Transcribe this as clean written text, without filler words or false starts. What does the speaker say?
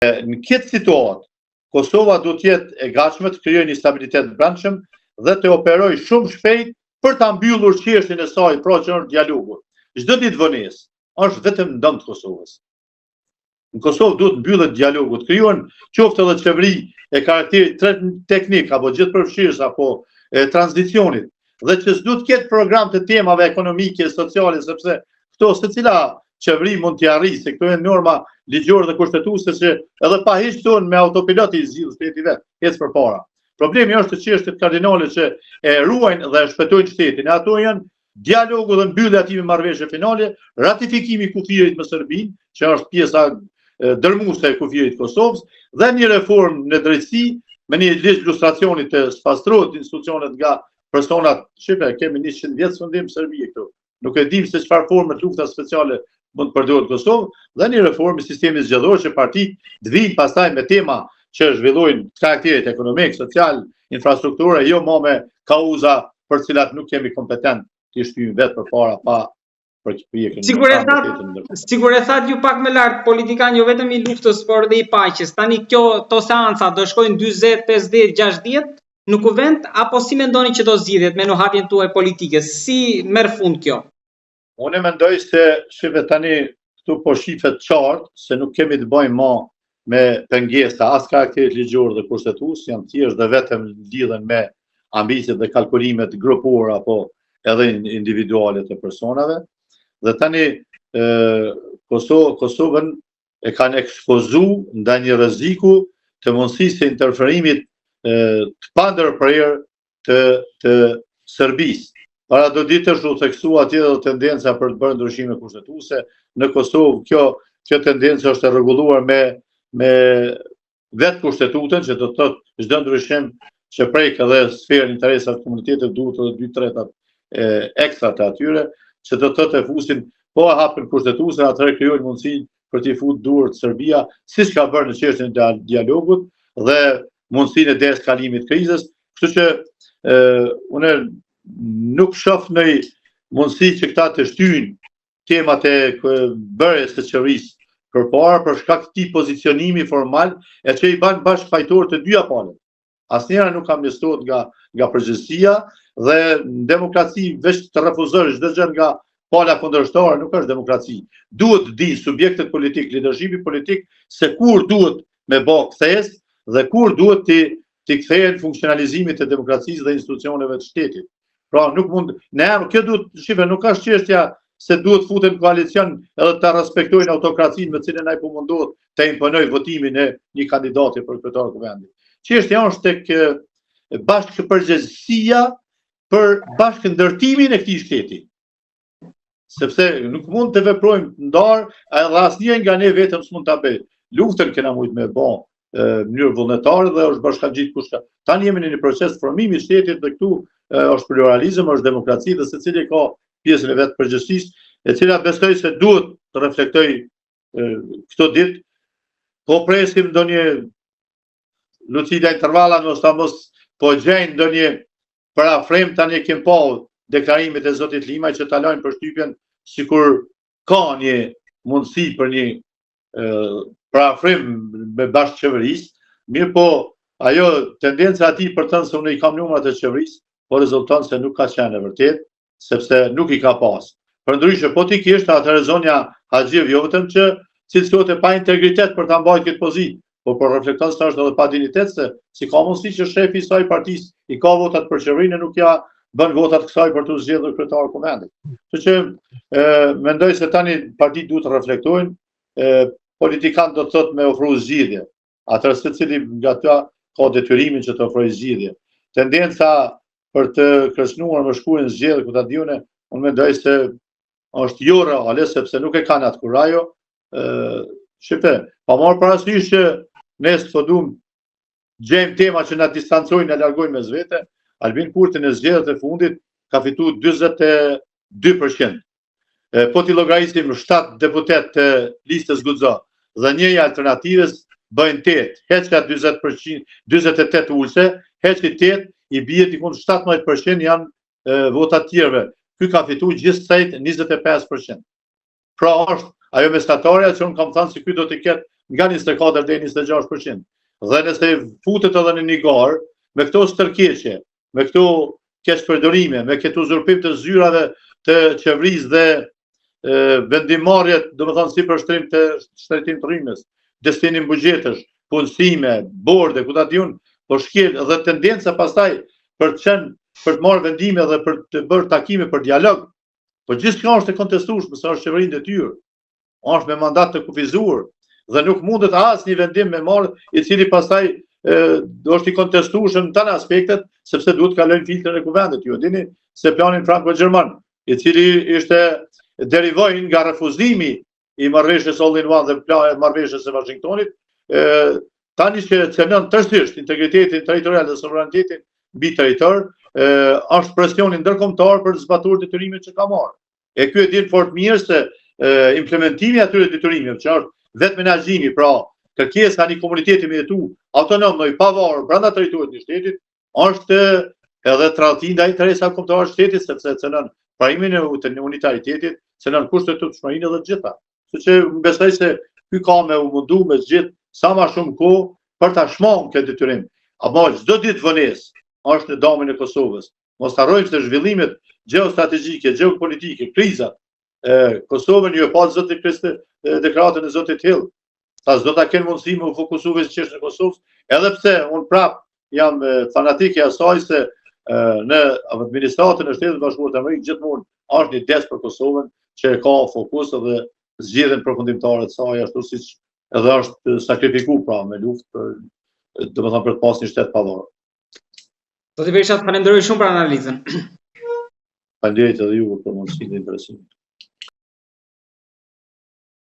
Në këtë situatë, Kosova do të jetë e gatshme të krijojë një stabilitet brendshëm dhe të operojë shumë shpejt për ta mbyllur çështjen e saj, pra që është dialogu. Çdo ditë vonesë është vetëm në dëm të Kosovës. Në Kosovë duhet mbyllet dialogu, të krijohen qoftë edhe qeveri e karakterit teknik apo gjithëpërfshirës apo tranzicionit, dhe që s'du të ketë program të temave ekonomike, sociale, sepse këto secila qeveri mund t'i arrijë, se këto janë norma ligjore dhe kushtetuese që edhe pa hiç këto me autopilot i zgjidh shteti vet, ec përpara. Problemi është çështjet kardinale që e ruajnë dhe e shpëtojnë shtetin. Ato janë dialogu dhe mbyllja e atij me marrëveshje finale, ratifikimi i kufirit me Serbinë, që është pjesa dërmuese e kufirit të Kosovës, dhe një reformë në drejtësi me një ligj lustracioni të spastrohet institucionet nga personat shqipe. Kemi 100 vjet fundim në Serbi këtu. Nuk e dim se çfarë forme lufta speciale mund të përdoret Kosovë, dhe një reformë i sistemit zgjedhor që partitë të vinë pastaj me tema që zhvillojnë karakterit ekonomik, social, infrastrukturë, jo më me kauza për cilat nuk kemi kompetent të shtyjmë vetë përpara pa për që Sigur e thatë ju pak më lart, politikan jo vetëm i luftës, por dhe i paqes. Tani këto seanca do shkojnë 40, 50, 60 në kuvend, apo si mendoni që do zgjidhet me nuhatjen tuaj politike? Si merr fund kjo? Unë mendoj se shive tani këtu po shifet qartë se nuk kemi të bëjmë më me pengesa as karakterit ligjor dhe kushtetues, janë thjesht dhe vetëm lidhen me ambicet dhe kalkulimet grupore apo edhe individuale të personave. Dhe tani Kosovën e kanë ekspozuar ndaj një rreziku të mundësisë së interferimit të pandërprerë të Serbisë. Para do ditësh u theksua atje dhe tendenca për të bërë ndryshime kushtetuese në Kosovë. Kjo tendencë është e rregulluar me vetë kushtetutën, që do të thotë çdo ndryshim që prek edhe sferën interesave të komunitetit duhet edhe 2/3 ekstra të atyre, që do të thotë e fusin, po e hapin kushtetuesen, atëherë krijojnë mundësi për t'i futur durrët Serbia, siç ka bërë në çështjen e dialogut dhe mundësinë e deeskalimit të krizës. Kështu që unë nuk shoh në mundësi që këta të shtyjnë temat e bërjes së qeverisë përpara për shkak të këtij pozicionimi formal e që i bën bashkëfajtor të dyja palët. Asnjëra nuk amnestohet nga përgjegjësia dhe në demokraci veç të refuzosh çdo gjë nga pala kundërshtare nuk është demokraci. Duhet të dinë subjektet politik, leadershipi politik se kur duhet me bë kthes dhe kur duhet të kthehen funksionalizimit të demokracisë dhe institucioneve të shtetit. Pra nuk mund, kjo duhet, shife, nuk ka çështja se duhet futen koalicion edhe të respektojnë autokracinë me cilën ai po mundohet të imponojë votimin e një kandidati për kryetar të vendit. Çështja është tek bashkëpërgjegjësia për bashkëndërtimin e këtij shteti. Sepse nuk mund të veprojmë ndarë, edhe asnjë nga ne vetëm s'mund ta bëj. Luftën kena mujt me bë në mënyrë vullnetare dhe është bashkangjit kushte. Tani jemi në një proces formimi i shtetit dhe këtu është pluralizëm, është demokraci dhe secili ka pjesën e vetë përgjithësisë, e cila besoj se duhet të reflektoj këto ditë. Po presim ndonjë Lucida Intervalla, ndoshta mos po gjejnë ndonjë parafrem. Tani kem pa deklarimet e zotit Limaj që ta lajnë përshtypjen sikur ka një mundësi për një parafrem me bashkëqeverisë. Mirë po, ajo tendenca atij për të thënë se unë i kam numrat e qeverisë, po rezulton se nuk ka qenë e vërtet, sepse nuk i ka pas. Përndryshe, po ti kishte atëherë zonja Haxhiev jo vetëm që cilësohet e pa integritet për ta mbajtur këtë pozitë, po për reflekton se është edhe pa dignitet, se si ka mundësi që shefi i saj partisë i ka votat për qeverinë e nuk ja bën votat kësaj për të zgjedhur kryetar të vendit. Kështu që mendoj se tani partitë duhet të reflektojnë, politikanë do të thotë me ofru zgjidhje. Atëherë secili nga ata ka detyrimin që të ofrojë zgjidhje. Tendenca për të kërcënuar më shkruajnë zgjedhje ku ta diune, unë mendoj se është jo reale, sepse nuk e kanë atë kurajo. Shqipe, pa marrë parasysh që ne s'po duam gjejmë tema që na distancojnë, na largojnë mes vete. Albin Kurti në zgjedhjet e fundit ka fituar 42%. Po t'i llogarisim 7 deputet të listës Guxo dhe njëri alternativës bëjnë 8. Heqja 40%, 48 ulse, heqi 8, i bie diku 17% janë vota të tjerëve. Ky ka fituar gjithsej 25%. Pra është ajo mesatarja që unë kam thënë se ky do të ketë nga 24 deri 26%. Dhe nëse futet edhe në një garë, me këto stërkeqje, me këto keqpërdorime, me këto uzurpim të zyrave të qeverisë dhe vendimarrjet, domethënë si përshtrim të shtretim të rrymës, destinim buxhetesh, punësime, borde, ku ta diun, po shkel dhe tendenca pastaj për të marrë vendime dhe për të bërë takime për dialog. Po gjithçka është e kontestueshme, sa është qeverinë detyrë. Është me mandat të kufizuar dhe nuk mundet asnjë vendim me marrë i cili pastaj është i kontestueshëm në të aspektet, sepse duhet kalojnë filtrin e kuvendit. Ju dini se planin franko-gjerman, i cili ishte derivoi nga refuzimi i marrëveshjes all-in-one dhe marrëveshjes së Washingtonit, tani që cënon tërësisht integritetin territorial dhe sovranitetin mbi territor, është presioni ndërkombëtar për të zbatuar detyrimet që ka marrë. E ky e din fort mirë se implementimi i atyre detyrimeve, që është vetë menaxhimi, pra kërkesa një komuniteti me jetu autonom në i pavarur brenda territorit të shtetit, është edhe tradhti ndaj interesave kombëtare të shtetit, sepse cënon parimin e unitaritetit, cënon kushtetueshmërinë dhe të gjitha. Kështu që besoj se ky ka me u mundu me zgjidh sa më shumë kohë për ta shmangë këtë detyrim. Apo çdo ditë vonesë është në damin e Kosovës. Mos harrojmë se zhvillimet gjeostrategjike, gjeopolitike, krizat, Kosovën ju e pa zoti Krishtë deklaratën e Zotit Hill. Ta s'do ta kenë mundësi me u fokusu vetë çështën e Kosovës, edhe pse unë prap jam fanatik i asaj se në administratën e Shtetit Bashkuar të Amerikës gjithmonë është një des për Kosovën që ka fokus dhe zgjedhjen përfundimtare të saj, ashtu siç edhe është sakrifikuar pra me luftë për, domethënë për të pasur një shtet pavarur. Zoti Berisha, falenderoj shumë për analizën. Faleminderit edhe juve për mundësinë dhe interesin.